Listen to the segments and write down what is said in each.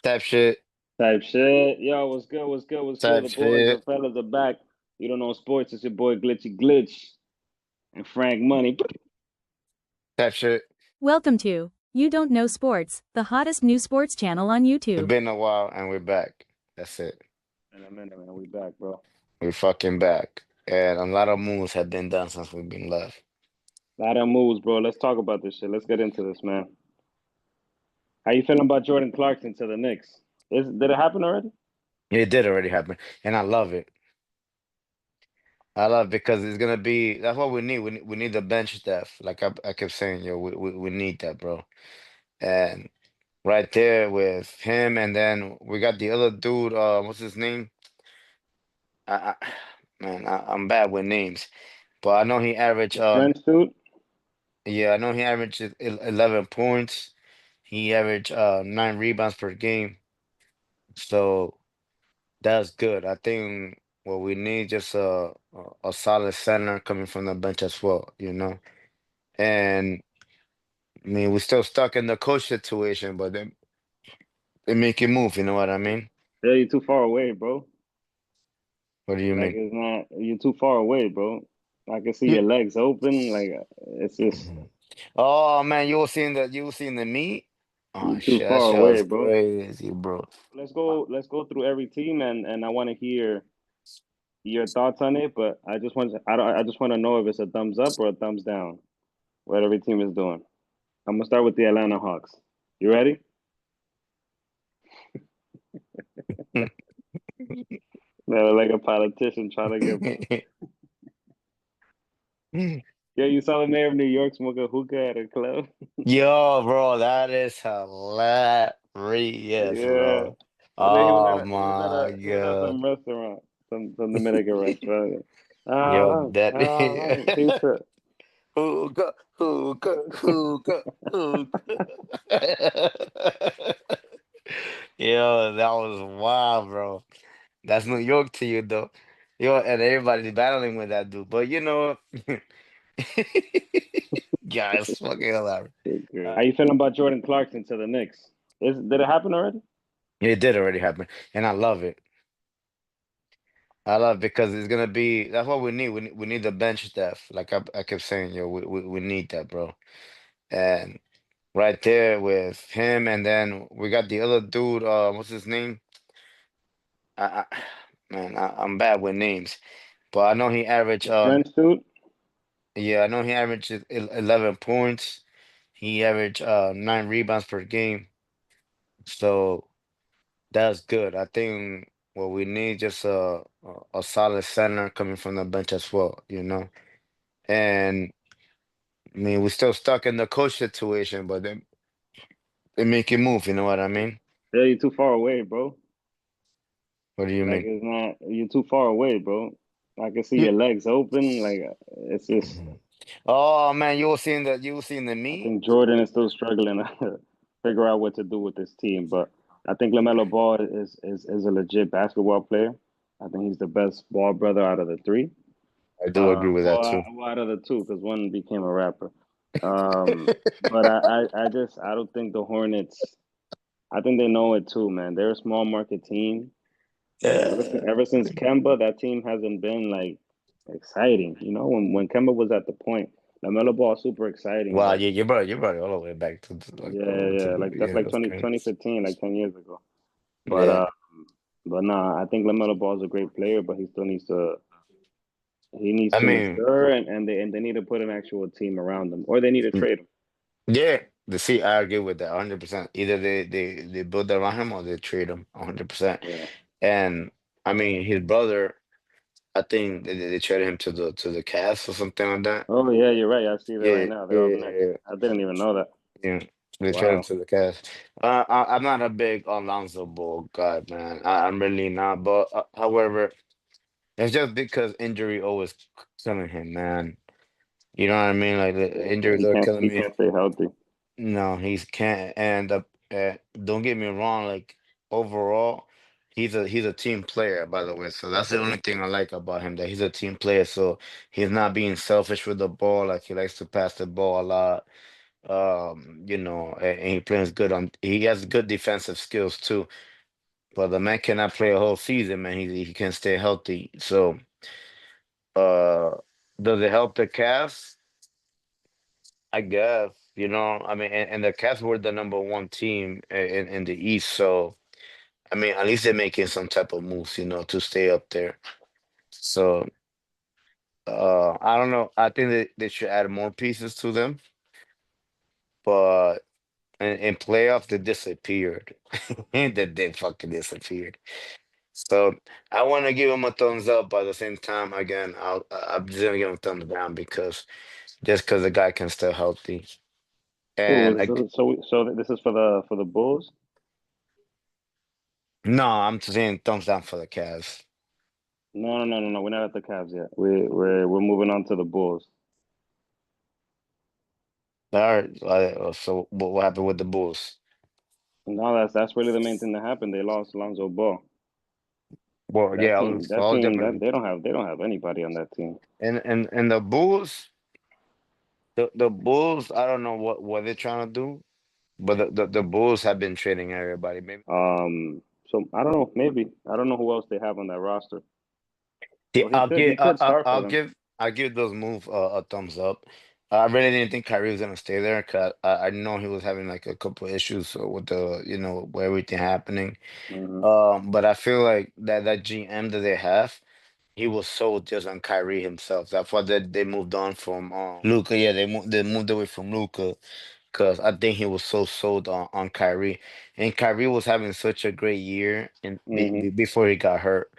Type shit. Type shit. Yo, what's good? What's good? What's good? Type The boys, the shit. fellas are back. You don't know sports. It's your boy Glitchy Glitch and Frank Money. Type shit. Welcome to You Don't Know Sports, the hottest new sports channel on It's YouTube. been a while and we're back. That's it. In a minute, man. We back, bro. We're fucking back. And a lot of moves have been done since we've been left. Lot of moves, bro. Let's talk about this shit. Let's get into this, man. How you feeling about Jordan Clarkson to the Knicks? Did it happen already? It did already happen. And I love it. I love it because it's gonna be that's what we need. We need the bench depth. Like I kept saying, yo, we need that, bro. And right there with him, and then we got the other dude, what's his name? I man, I'm bad with names. But I know he averaged The French dude. yeah, I know he averaged 11 points. He averaged 9 rebounds per game. So that's good. I think what we need just a solid center coming from the bench as well, you know. And I mean, we're still stuck in the coach situation, but they make it move, you know what I mean? Yeah, you're too far away, bro. What do you Like mean? it's not. You're too far away, bro. I can see You, your legs open. Like it's just Mhm. Oh man, you were seeing the meet? Oh you're too shit, that far shit away, was bro. crazy, bro. Let's go through every team and I want to hear your thoughts on it, but I just want to know if it's a thumbs up or a thumbs down what every team is doing. I'm gonna start with the Atlanta Hawks. You ready? No, like a politician trying to get. Yeah, you saw the mayor of New York smoking hookah at a club. Yo, bro, that is hilarious, Yeah, bro. and then Oh my he was at God. some restaurant, some Dominican restaurant. Yo, that He said, hookah, hookah, hookah, hookah. Yo, that was wild, bro. That's New York to you, though. Yo, and everybody's battling with that dude. But you know, yeah, it's fucking hilarious. "How you feeling about Jordan Clarkson to the Knicks? Did it happen already?" It did already happen, and I love it. I love because it's gonna be that's what we need. We need the bench depth. Like I kept saying, yo, we need that, bro. And right there with him, and then we got the other dude. What's his name? I man, I'm bad with names, but I know he averaged The French dude. yeah, I know he averaged 11 points. He averaged 9 rebounds per game. So that's good. I think what we need just a solid center coming from the bench as well, you know. And I mean, we're still stuck in the coach situation, but they make it move. You know what I mean? Yeah, you're too far away, bro. What do you Like mean? it's not. You're too far away, bro. I can see You, your legs open. Like it's just. Mhm. Oh man, you were seeing the I meet? think Jordan is still struggling to figure out what to do with this team, but I think LaMelo Ball is a legit basketball player. I think he's the best ball brother out of the three. I do agree with that too. Well, out of the two, because one became a rapper. But I don't think the Hornets. I think they know it too, man. They're a small market team. Yeah. Ever since Kemba, that team hasn't been like exciting. You know, when Kemba was at the point, LaMelo Ball super exciting, Wow, but yeah, you brought it all the way back to yeah, the like that's beginning. like That's crazy. 2015, like 10 years ago. But Yeah. but nah, I think LaMelo Ball is a great player, but he needs I to mean, mature, and they need to put an actual team around him, or they need to trade him. yeah, I agree with that 100%. Either they build around him or they trade him 100%. Yeah. And I mean, his brother, I think they traded him to the Cavs or something like that. Oh yeah, you're right. I see that right Yeah, now. They're yeah, up yeah, next. yeah. I didn't even know that. Yeah. They traded him Wow. to the Cavs. I'm not a big Alonzo Ball guy, man. I'm really not. But however, it's just because injury always killing him, man. You know what I mean? Like the Yeah, injuries are killing he me. can't stay healthy. No, he can't. And don't get me wrong. Like overall, he's a team player, by the way. So that's the only thing I like about him, that he's a team player. So he's not being selfish with the ball. Like he likes to pass the ball a lot. And he plays good on. He has good defensive skills too. But the man cannot play a whole season, man. He can stay healthy. So, uh, does it help the Cavs? I guess. I mean, and the Cavs were the number one team in the East. So, I mean, at least they're making some type of moves, to stay up there. So, I don't know. I think they should add more pieces to them, but in playoff they disappeared. They fucking disappeared. So I want to give him a thumbs up, but at the same time, again, I'm just gonna give him a thumbs down because just because the guy can still healthy. Oh, And so this is for the Bulls. no, I'm just saying thumbs down for the Cavs. No, no, no, no, no. We're not at the Cavs yet. We're moving on to the Bulls. All right. So what happened with the Bulls? No, that's really the main thing that happened. They lost Lonzo Ball. Well, That yeah, team, so I was that definitely they don't have anybody on that team. and the Bulls, the Bulls. I don't know what they're trying to do, but the Bulls have been trading everybody. Maybe. So I don't know. Maybe I don't know who else they have on that roster. Yeah, Well, he could start for them. I'll give those moves a thumbs up. I really didn't think Kyrie was gonna stay there because I know he was having like a couple of issues with with everything happening. Hmm. But I feel like that GM that they have, he was sold just on Kyrie himself. That's why they moved on from Luca. Yeah, they moved away from Luca because I think he was so sold on Kyrie, and Kyrie was having such a great year Hmm. before he got hurt,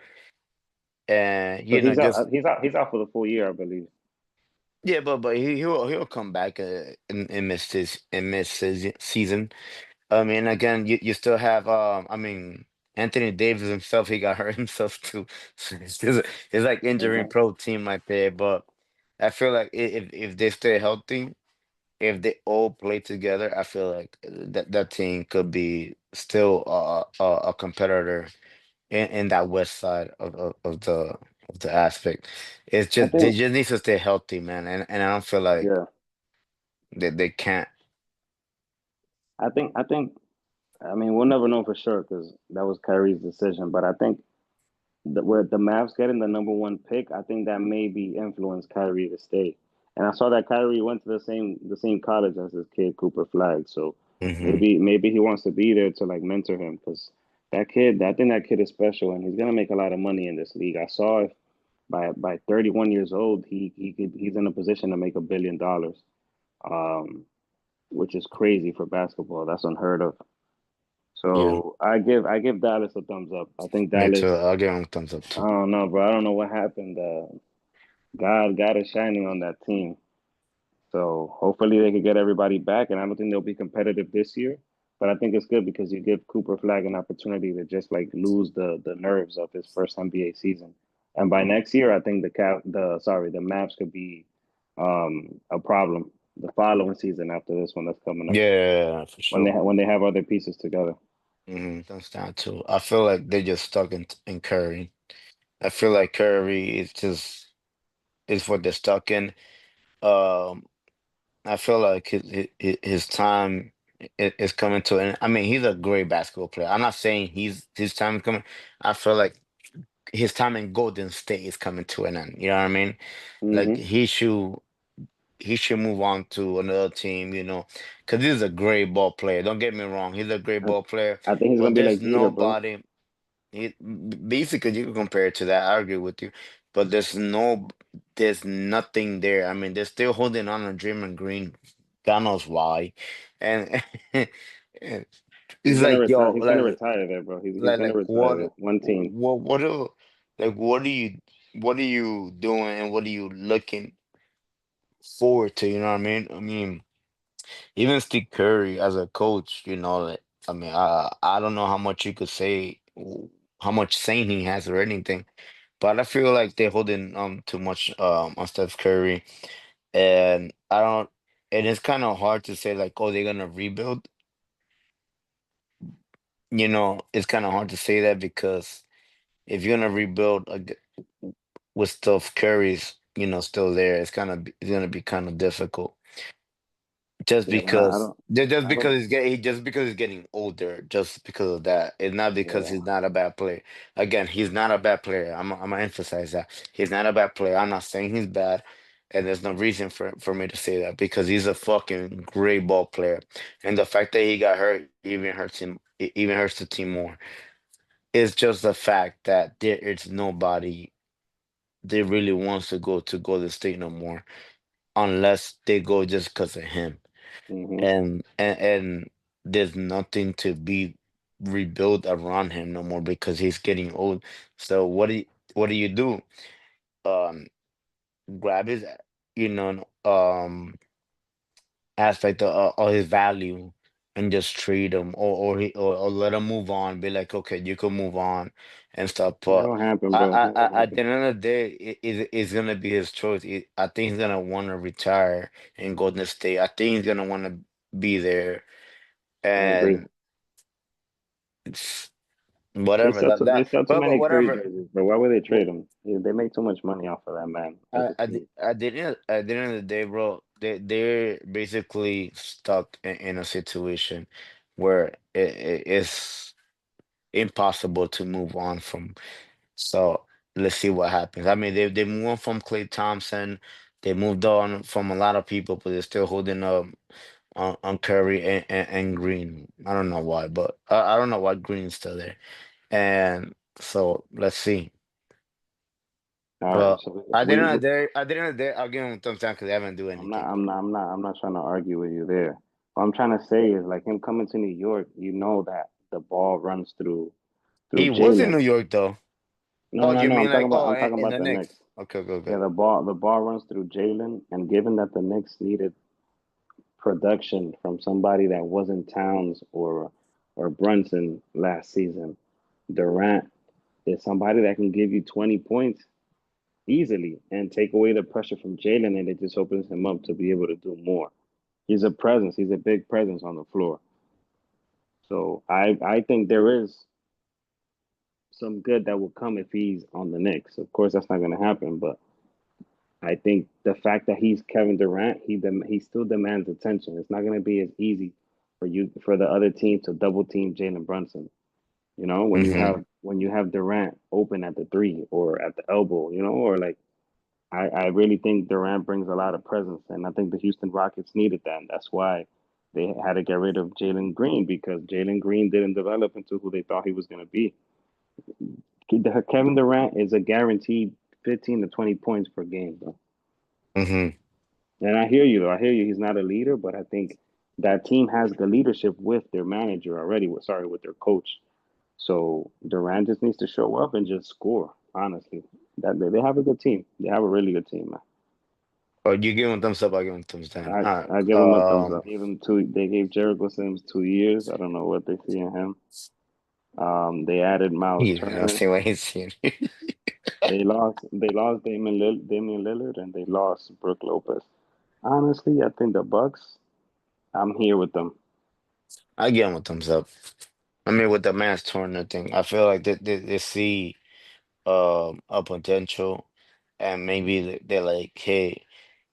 and So he's out. just. He's out for the full year, I believe. Yeah, but he'll come back in miss season. I mean, again, you still have I mean Anthony Davis himself. He got hurt himself too. So it's like injury Hmm. pro team right there. But I feel like if they stay healthy, if they all play together, I feel like that team could be still a competitor in that west side of the aspect. It's I just they think. just need to stay healthy, man. And I don't feel like Yeah. they can't. I think. I mean, we'll never know for sure because that was Kyrie's decision. But I think with the Mavs getting the number one pick, I think that maybe influenced Kyrie to stay. And I saw that Kyrie went to the same college as his kid Cooper Flag, so Hmm. maybe he wants to be there to like mentor him because that kid, I think that kid is special and he's gonna make a lot of money in this league. I saw if by 31 years old he's in a position to make $1 billion, um, which is crazy for basketball. That's unheard of. Yeah, So I give Dallas a thumbs up. I think me too. Dallas. I'll give him thumbs up I too. don't know, bro. I don't know what happened. God is shining on that team. So hopefully they could get everybody back. And I don't think they'll be competitive this year. But I think it's good because you give Cooper Flag an opportunity to just like lose the nerves of his first NBA season. And by next year, I think the Mavs could be a problem the following season after this one that's coming up Yeah, for when sure. when they have other pieces together. Thumbs down too. I feel like they just stuck in Curry. I feel like Curry is what they're stuck in. Um, I feel like his time is coming to an. I mean, he's a great basketball player. I'm not saying his time is coming. I feel like his time in Golden State is coming to an end. You know what I mean? Like Hmm. he should move on to another team, because he's a great ball player. Don't get me wrong, he's a great I, ball player, I think he's gonna but be there's like Jeter, bro. nobody. Basically, you can compare it to that. I agree with you, but there's nothing there. I mean, they're still holding on to Draymond Green. God knows why, and, and He's it's gonna like retire. yo, He's gonna retire there, bro. He's gonna retire what, there. One team. what are, like, what are you doing, and what are you looking forward to? You know what I mean? I mean. Even Steve Curry as a coach, like, I mean, I don't know how much you could say, how much saying he has or anything, but I feel like they're holding too much on Steph Curry, and I don't, and it's kind of hard to say like, oh, they're gonna rebuild. It's kind of hard to say that because if you're gonna rebuild with Steph Curry's, still there, it's gonna be kind of difficult. just Yeah, but I because don't. just I don't. because he's getting older, just because of that. It's not because Yeah. he's not a bad player. Again, he's not a bad player. I'm gonna emphasize that he's not a bad player. I'm not saying he's bad, and there's no reason for me to say that because he's a fucking great ball player, and the fact that he got hurt even hurts the team more. It's just the fact that there is nobody that really wants to go to Golden State no more unless they go just because of him. Hmm. And there's nothing to be rebuilt around him no more because he's getting old. So what do you do? Um, grab his you know aspect of his value and just trade him or let him move on. Be like, okay, you can move on and stuff. That But don't happen, bro. That don't at the happen. end of the day, it's gonna be his choice. I think he's gonna want to retire in Golden State. I think he's gonna want to be there I agree. and it's whatever They that sell too but many Curry whatever. jerseys, but why would they Well, trade him? They make too much money off of that man with his team. at the end of the day, bro, they're basically stuck in a situation where it's impossible to move on from. So let's see what happens. I mean, they moved on from Clay Thompson, they moved on from a lot of people, but they're still holding up on Curry and Green. I don't know why, but I don't know why Green's still there. And so let's see. All right, But so at the end of the day, I'll give him thumbs down because they haven't do anything. I'm not trying to argue with you there. What I'm trying to say is like him coming to New York, you know that the ball runs through He was in Jalen. New York though. No, Oh, no, you no. mean like I'm in, talking in about the the Knicks. Knicks? Okay, good, Yeah, good. the ball runs through Jalen, and given that the Knicks needed production from somebody that wasn't Towns or Brunson last season, Durant is somebody that can give you 20 points easily and take away the pressure from Jalen, and it just opens him up to be able to do more. He's a presence. He's a big presence on the floor. So I think there is some good that will come if he's on the Knicks. Of course, that's not going to happen, but I think the fact that he's Kevin Durant, he still demands attention. It's not going to be as easy for the other team to double team Jalen Brunson. You know, Hmm. when you have Durant open at the three or at the elbow, you know, or like I really think Durant brings a lot of presence, and I think the Houston Rockets needed that. And that's why they had to get rid of Jalen Green because Jalen Green didn't develop into who they thought he was going to be. Kevin Durant is a guaranteed 15 to 20 points per game, though. Hmm. And I hear you, though. I hear you. He's not a leader, but I think that team has the leadership with their manager already. With their coach. So Durant just needs to show up and just score. Honestly, that they have a good team. They have a really good team, man. Oh, you give him thumbs up, I give him thumbs down. I All I give him a right. thumbs up. Give him two. They gave Jericho Sims 2 years. I don't know what they see in him. They added Miles Yeah, I Turner. see what he's saying. Damian Lillard, and they lost Brook Lopez. Honestly, I think the Bucks. I'm here with them. I give him a thumbs up. I mean, with the mass Turner thing, I feel like they see a potential, and maybe they're like, hey,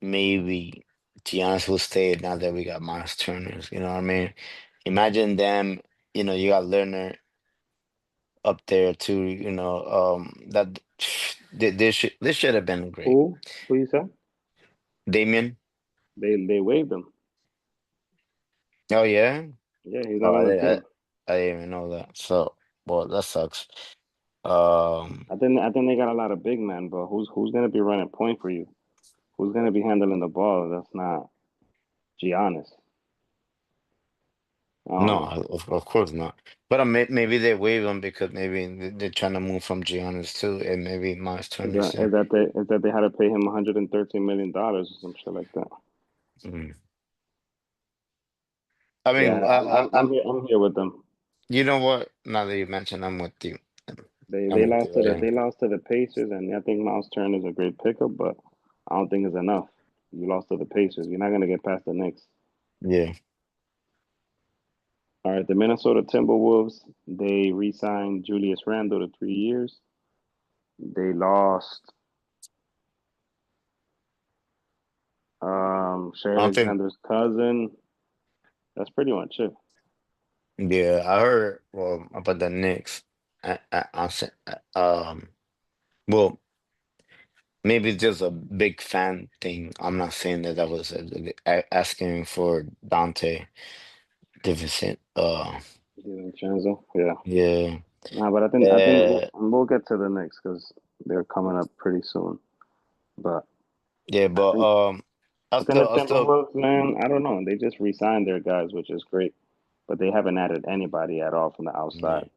maybe Giannis will stay now that we got Miles Turners. You know what I mean? Imagine them. You got Leonard up there too. That this should have been great. Who? Who you said? Damian. They waived him. Oh yeah. Yeah, he's Oh, not on the team. I didn't even know that. So, well, that sucks. I think they got a lot of big men, but who's gonna be running point for you? Who's gonna be handling the ball? That's not Giannis. I don't No, know. of course not. But maybe they waive him because maybe they're trying to move from Giannis too, and maybe Miles Is Turner. that So, is that they had to pay him $113 million or some shit like that? mm. I Yeah, mean, I'm here with them. you know what? Now that you mentioned, I'm with you. They I'm they with lost you. to they lost to the Pacers, and I think Miles Turner is a great pickup, but I don't think it's enough. You lost to the Pacers. You're not gonna get past the Knicks. Yeah. All right, the Minnesota Timberwolves, they re-signed Julius Randle to 3 years. They lost Shea I don't think. Alexander's cousin. That's pretty much it. Yeah, I heard about the Knicks. Well, maybe it's just a big fan thing. I'm not saying that that was asking for Dante Davidson. DiVincenzo. Yeah. Yeah. Nah, but I think Uh, we'll get to the Knicks because they're coming up pretty soon. But yeah, I but think the I still, Timberwolves, man, I don't know. They just re-signed their guys, which is great, but they haven't added anybody at all from the yeah. outside.